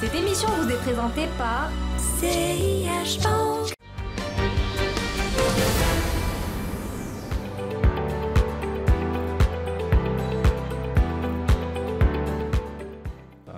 Cette émission vous est présentée par CIH Bank.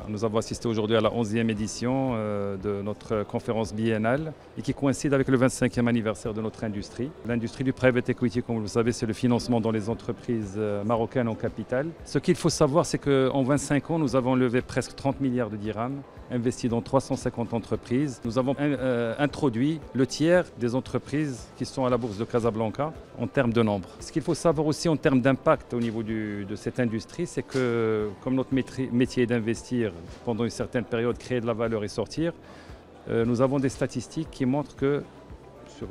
Nous avons assisté aujourd'hui à la 11e édition de notre conférence biennale et qui coïncide avec le 25e anniversaire de notre industrie. L'industrie du private equity, comme vous le savez, c'est le financement dans les entreprises marocaines en capital. Ce qu'il faut savoir, c'est qu'en 25 ans, nous avons levé presque 30 milliards de dirhams, investi dans 350 entreprises. Nous avons introduit le tiers des entreprises qui sont à la bourse de Casablanca en termes de nombre. Ce qu'il faut savoir aussi en termes d'impact au niveau de cette industrie, c'est que comme notre métier est d'investir pendant une certaine période, créer de la valeur et sortir, nous avons des statistiques qui montrent que sur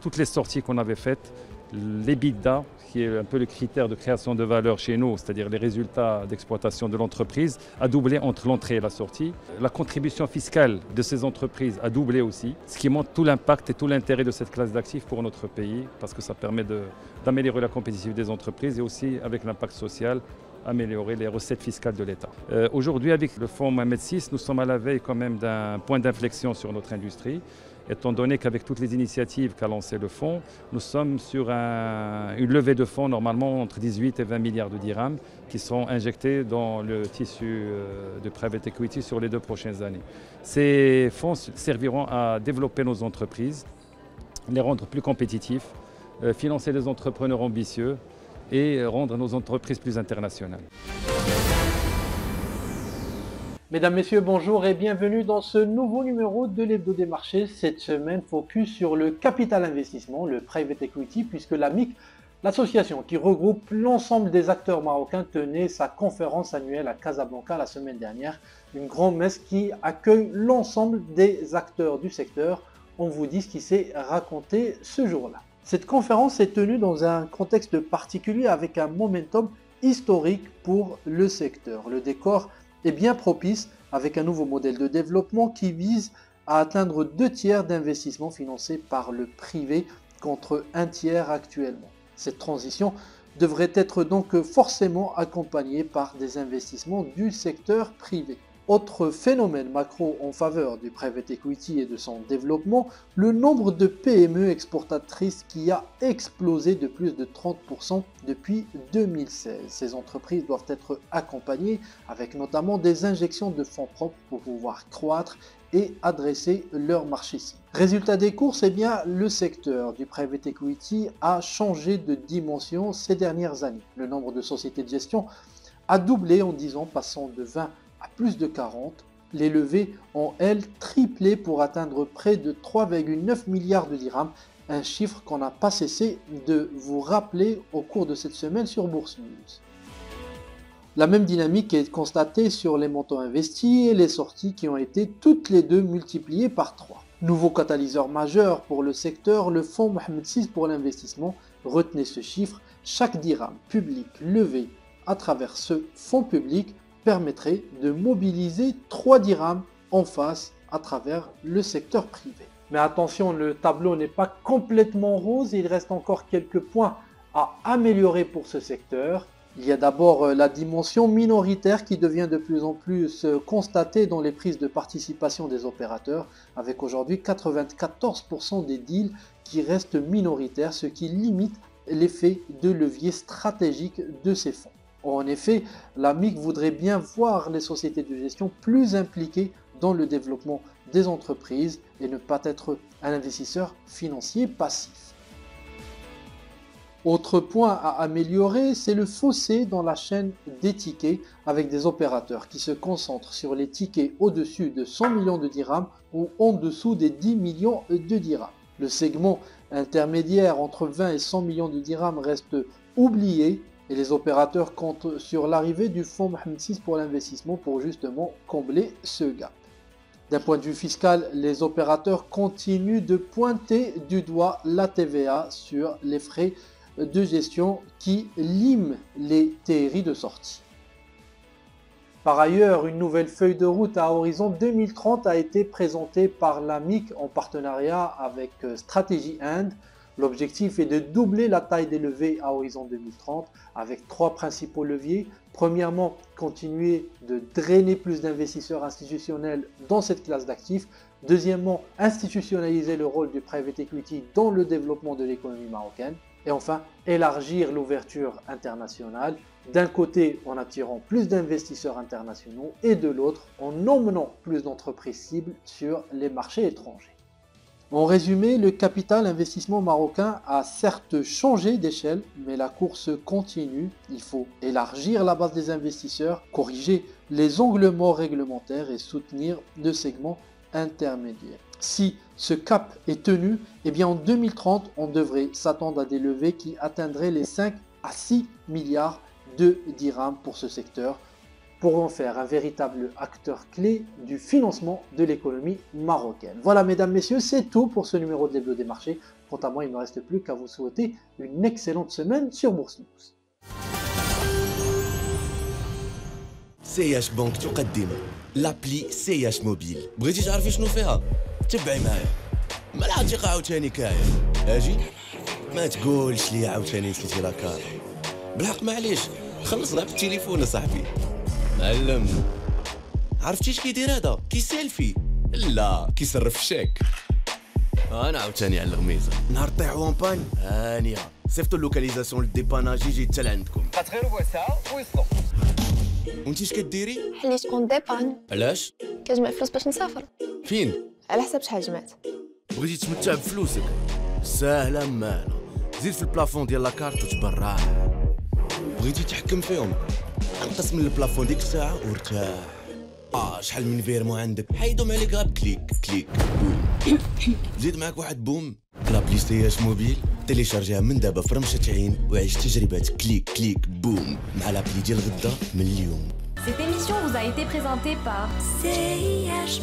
toutes les sorties qu'on avait faites, l'EBITDA, qui est un peu le critère de création de valeur chez nous, c'est-à-dire les résultats d'exploitation de l'entreprise, a doublé entre l'entrée et la sortie. La contribution fiscale de ces entreprises a doublé aussi, ce qui montre tout l'impact et tout l'intérêt de cette classe d'actifs pour notre pays, parce que ça permet d'améliorer la compétitivité des entreprises et aussi, avec l'impact social, améliorer les recettes fiscales de l'État. Aujourd'hui, avec le fonds Mohamed VI, nous sommes à la veille quand même d'un point d'inflexion sur notre industrie, étant donné qu'avec toutes les initiatives qu'a lancé le fonds, nous sommes sur une levée de fonds normalement entre 18 et 20 milliards de dirhams qui seront injectés dans le tissu de private equity sur les 2 prochaines années. Ces fonds serviront à développer nos entreprises, les rendre plus compétitifs, financer des entrepreneurs ambitieux, et rendre nos entreprises plus internationales. Mesdames, Messieurs, bonjour et bienvenue dans ce nouveau numéro de l'Hebdo des marchés. Cette semaine, focus sur le capital investissement, le private equity, puisque l'AMIC, l'association qui regroupe l'ensemble des acteurs marocains, tenait sa conférence annuelle à Casablanca la semaine dernière. Une grande messe qui accueille l'ensemble des acteurs du secteur. On vous dit ce qui s'est raconté ce jour-là. Cette conférence est tenue dans un contexte particulier avec un momentum historique pour le secteur. Le décor est bien propice avec un nouveau modèle de développement qui vise à atteindre 2 tiers d'investissements financés par le privé contre 1 tiers actuellement. Cette transition devrait être donc forcément accompagnée par des investissements du secteur privé. Autre phénomène macro en faveur du private equity et de son développement, le nombre de PME exportatrices qui a explosé de plus de 30% depuis 2016. Ces entreprises doivent être accompagnées avec notamment des injections de fonds propres pour pouvoir croître et adresser leur marché cible. Résultat des courses, eh bien, le secteur du private equity a changé de dimension ces dernières années. Le nombre de sociétés de gestion a doublé en 10 ans, passant de 20 à plus de 40, les levées ont elles triplé pour atteindre près de 3,9 milliards de dirhams, un chiffre qu'on n'a pas cessé de vous rappeler au cours de cette semaine sur Bourse News. La même dynamique est constatée sur les montants investis et les sorties qui ont été toutes les deux multipliées par 3. Nouveau catalyseur majeur pour le secteur, le fonds Mohamed VI pour l'investissement. Retenez ce chiffre, chaque dirham public levé à travers ce fonds public permettrait de mobiliser 3 dirhams en face à travers le secteur privé. Mais attention, le tableau n'est pas complètement rose, il reste encore quelques points à améliorer pour ce secteur. Il y a d'abord la dimension minoritaire qui devient de plus en plus constatée dans les prises de participation des opérateurs, avec aujourd'hui 94% des deals qui restent minoritaires, ce qui limite l'effet de levier stratégique de ces fonds. En effet, l'AMIC voudrait bien voir les sociétés de gestion plus impliquées dans le développement des entreprises et ne pas être un investisseur financier passif. Autre point à améliorer, c'est le fossé dans la chaîne des tickets avec des opérateurs qui se concentrent sur les tickets au-dessus de 100 millions de dirhams ou en dessous des 10 millions de dirhams. Le segment intermédiaire entre 20 et 100 millions de dirhams reste oublié et les opérateurs comptent sur l'arrivée du fonds Mohamed VI pour l'investissement pour justement combler ce gap. D'un point de vue fiscal, les opérateurs continuent de pointer du doigt la TVA sur les frais de gestion qui liment les TRI de sortie. Par ailleurs, une nouvelle feuille de route à horizon 2030 a été présentée par l'AMIC en partenariat avec Stratégie Inde L'objectif est de doubler la taille des levées à horizon 2030 avec 3 principaux leviers. Premièrement, continuer de drainer plus d'investisseurs institutionnels dans cette classe d'actifs. Deuxièmement, institutionnaliser le rôle du private equity dans le développement de l'économie marocaine. Et enfin, élargir l'ouverture internationale, d'un côté en attirant plus d'investisseurs internationaux et de l'autre en emmenant plus d'entreprises cibles sur les marchés étrangers. En résumé, le capital investissement marocain a certes changé d'échelle, mais la course continue. Il faut élargir la base des investisseurs, corriger les angles morts réglementaires et soutenir le segment intermédiaire. Si ce cap est tenu, eh bien en 2030, on devrait s'attendre à des levées qui atteindraient les 5 à 6 milliards de dirhams pour ce secteur, pour en faire un véritable acteur clé du financement de l'économie marocaine. Voilà mesdames, messieurs, c'est tout pour ce numéro de l'Hebdo des marchés. Quant à moi, il ne me reste plus qu'à vous souhaiter une excellente semaine sur Bourse News. CH بنك تقدم لابلي CH موبيل. بغيتي تعرفي شنو فيها؟ تبعي معايا. ما العتيقة عاوتاني كايا. اجي ما تقولش لي عاوتاني نسيتي لاكار. بالحق معليش خلص غير بالتليفون اصاحبي. معلم عرفتي اش كيدير هذا؟ كيسيلفي. لا كيصرف الشيك. انا عاوتاني على الغميزه. نهار طيحوا اون بان هانيه. صيفطوا اللوكاليزاسيون للديباناج يجي حتى لعندكم. غير هو ساعه ويصلوا. وانتي اش كديري؟ حليت كونت ديبان. علاش؟ كنجمع فلوس باش نسافر. فين؟ على حسب شحال جمعت. بغيتي تمتع بفلوسك؟ ساهله مالا. زيد في البلافون ديال لاكارت وتبرع. بغيتي تحكم فيهم؟ انقص من البلافون ديك الساعه وارتاح. شحال من فيرمو عندك حيدهم عليك غير كليك كليك بوم. زيد معاك واحد بوم. لابلي CH موبيل تيليشارجيها من دابا في رمشة عين وعيش تجربة كليك كليك بوم مع لابلي ديال غدا من اليوم. Cette émission vous a été présentée par CIH.